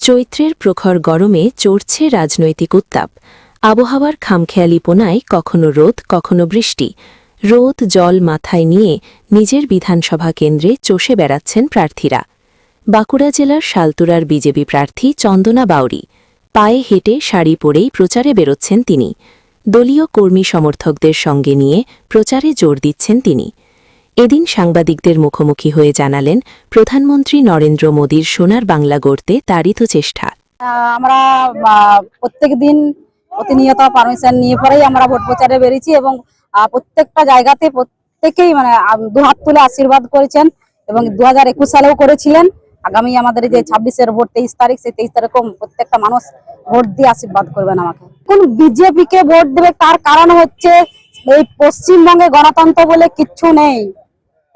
চৈত্রের প্রখর গরমে চড়ছে রাজনৈতিক উত্তাপ। আবহাওয়ার খামখেয়ালিপনায় কখনো রোদ কখনো বৃষ্টি। রোদ জল মাথায় নিয়ে নিজের বিধানসভা কেন্দ্রে চষে বেড়াচ্ছেন প্রার্থীরা। বাঁকুড়া জেলার শালতুরার বিজেপি প্রার্থী চন্দনা বাউরি পায়ে হেঁটে শাড়ি পরেই প্রচারে বেরোচ্ছেন তিনি। দলীয় কর্মী সমর্থকদের সঙ্গে নিয়ে প্রচারে জোর দিচ্ছেন তিনি। এদিন সাংবাদিকদের মুখোমুখি হয়ে জানালেন, প্রধানমন্ত্রী নরেন্দ্র মোদীর সোনার বাংলা গড়তে তারই তো চেষ্টা। আমরা প্রত্যেকদিন প্রতিনিয়ত পারমিশন নিয়ে পরেই আমরা ভোট প্রচারে বেরিয়েছি এবং প্রত্যেকটা জায়গাতে প্রত্যেকেই দুহাত তুলে আশীর্বাদ করেছেন এবং 2021 সালেও করেছিলেন। আগামী আমাদের যে 26-এর ভোট 23 তারিখ, সেই 23 তারিখে প্রত্যেকটা মানুষ ভোট দিয়ে আশীর্বাদ করবেন আমাকে। কোন বিজেপিকে ভোট দেবে তার কারণ হচ্ছে এই পশ্চিমবঙ্গে গণতন্ত্র বলে কিচ্ছু নেই।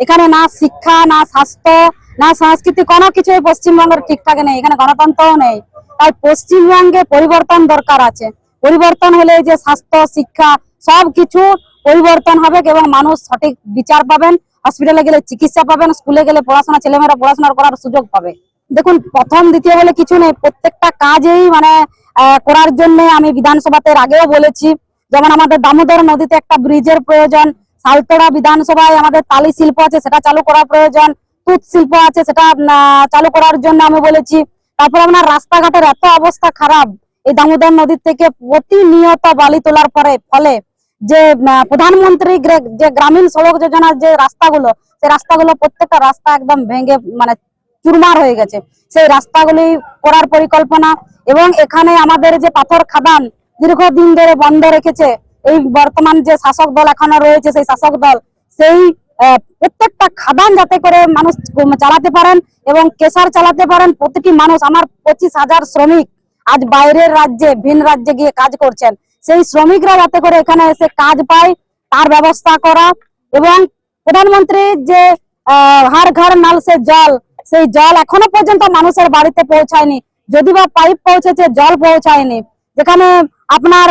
এখানে না শিক্ষা, না স্বাস্থ্য, না সংস্কৃতি, কোনো কিছু এই পশ্চিমবঙ্গের ঠিকঠাক নেই। এখানে গণতন্ত্রও নেই। তাই পশ্চিমবঙ্গে পরিবর্তন দরকার আছে। পরিবর্তন হলে যে স্বাস্থ্য, শিক্ষা সবকিছু পরিবর্তন হবে এবং মানুষ সঠিক বিচার পাবেন, হসপিটালে গেলে চিকিৎসা পাবেন, স্কুলে গেলে পড়াশোনা, ছেলেমেয়েরা পড়াশোনা করার সুযোগ পাবে। দেখুন, প্রথম দ্বিতীয় বলে কিছু নেই, প্রত্যেকটা কাজেই করার জন্য আমি বিধানসভাতে আগেও বলেছি। যেমন আমাদের দামোদর নদীতে একটা ব্রিজের প্রয়োজন, শালতোড়া বিধানসভায় আমাদের তালি শিল্প আছে, সেটা চালু করা প্রয়োজন, তুঁত শিল্প আছে, সেটা চালু করার জন্য আমি বলেছি। তারপর আপনার রাস্তাঘাটের এত অবস্থা খারাপ, এই দামোদর নদীর থেকে প্রতিনিয়ত বালি তোলার ফলে যে প্রধানমন্ত্রী যে গ্রামীণ সড়ক যোজনার যে রাস্তাগুলো, সেই রাস্তাগুলো প্রত্যেকটা রাস্তা একদম ভেঙে চুরমার হয়ে গেছে। সেই রাস্তাগুলি করার পরিকল্পনা এবং এখানে আমাদের যে পাথর খাদান দীর্ঘদিন ধরে বন্ধ রেখেছে এই বর্তমান যে শাসক দল এখনো রয়েছে, সেই শাসক দল সেই প্রত্যেকটা খাদান যাতে করে মানুষ চালাতে পারেন এবং কেশার চালাতে পারেন প্রতিটি মানুষ। আমার 25,000 শ্রমিক আজ বাইরের রাজ্যে, ভিন রাজ্যে গিয়ে কাজ করছেন, সেই শ্রমিকরা যাতে করে এখানে এসে কাজ পায় তার ব্যবস্থা করা। এবং প্রধানমন্ত্রী যে হর ঘর নল সে জল, সেই জল এখনো পর্যন্ত মানুষের বাড়িতে পৌঁছায়নি। যদি বা পাইপ পৌঁছেছে, জল পৌঁছায়নি। যেখানে আপনার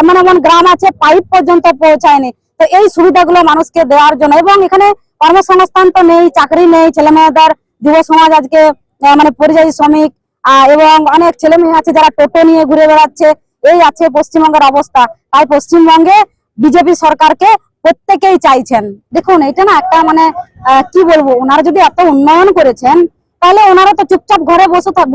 এমন এমন গ্রাম আছে পাইপ পর্যন্ত পৌঁছায়নি। তো এই সুবিধাগুলো মানুষকে দেওয়ার জন্য, এবং এখানে কর্মসংস্থান তো নেই, চাকরি নেই, ছেলে মেয়েদের, যুব সমাজ আজকে পরিযায়ী শ্রমিক এবং অনেক ছেলে মেয়ে আছে যারা টোটো নিয়ে ঘুরে বেড়াচ্ছে। এই আছে পশ্চিমবঙ্গের অবস্থা। তাই পশ্চিমবঙ্গে বিজেপি সরকারকে প্রত্যেকেই চাইছেন। দেখুন, এটা না একটা কি বলবো, ওনারা যদি এত উন্নয়ন করেছেন তাহলে ওনারা তো চুপচাপ ঘরে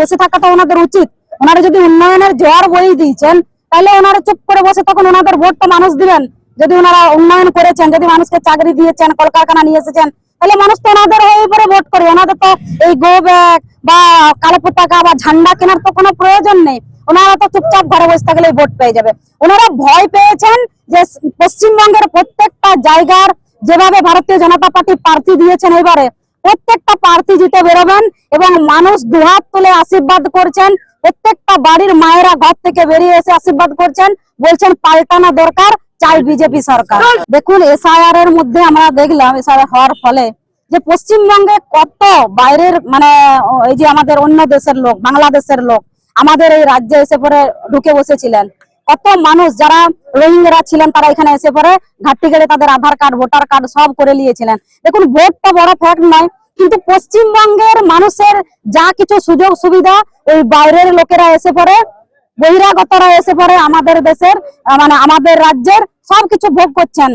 বসে থাকাটা ওনাদের উচিত। ওনারা যদি উন্নয়নের জোয়ার বয়ে দিয়েছেন তাহলে ওনারা চুপ করে বসে তখন ওনাদের ভোটটা মানুষ দিবেন। যদি ওনারা উন্নয়ন করেছেন, যদি মানুষকে চাকরি দিয়েছেন, কলকারখানা নিয়ে এসেছেন, তাহলে মানুষ তো ওনাদের হয়ে পরে ভোট করবে। ওনাদের তো এই গো ব্যাগ বা কালো পতাকা বা ঝান্ডা কেনার তো কোনো প্রয়োজন নেই। ওনারা তো চুপচাপ ঘরে বসে থাকলেই ভোট পেয়ে যাবে। ওনারা ভয় পেয়েছেন যে পশ্চিমবঙ্গের প্রত্যেকটা জায়গার যেভাবে ভারতীয় জনতা পার্টি প্রার্থী দিয়েছেন, এবারে প্রত্যেকটা প্রার্থী জিতে বেরোবেন এবং মানুষ দুহাত তুলে আশীর্বাদ করছেন। প্রত্যেকটা বাড়ির মায়েরা ঘর থেকে বেরিয়ে এসে আশীর্বাদ করছেন, বলছেন পাল্টানো দরকার, চাই বিজেপি সরকার। দেখুন, এসআইআর এর মধ্যে আমরা দেখলাম, এসআইআর হওয়ার ফলে যে পশ্চিমবঙ্গে কত বাইরের এই যে আমাদের অন্য দেশের লোক, বাংলাদেশের লোক আমাদের এই রাজ্যে এসে পরে ঢুকে বসেছিলেন। কত মানুষ যারা রোহিঙ্গারা ছিলেন তারা এখানে এসে পরে ঘাটতি গেলে তাদের আধার কার্ড, ভোটার কার্ড সব করে নিয়েছিলেন। দেখুন, ভোটটা বড় ফ্যাক্ট নয়, কিন্তু পশ্চিমবঙ্গের মানুষের যা কিছু সুযোগ সুবিধা ওই বাইরের লোকেরা এসে পরে, বহিরাগতরা এসে পরে আমাদের দেশের আমাদের রাজ্যের সবকিছু ভোগ করছেন।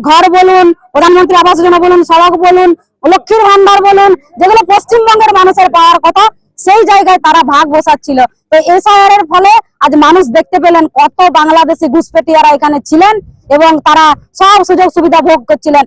ঘর বলুন, প্রধানমন্ত্রী আবাস যোজনা বলুন, সড়ক বলুন, লক্ষ্মীর ভান্ডার বলুন, যেগুলো পশ্চিমবঙ্গের মানুষের পাওয়ার কথা সেই জায়গায় তারা ভাগ বসাচ্ছিল। তো এসআইআর এর ফলে আজ মানুষ দেখতে পেলেন কত বাংলাদেশি ঘুষপেটিয়ারা এখানে ছিলেন এবং তারা সব সুযোগ সুবিধা ভোগ করছিলেন।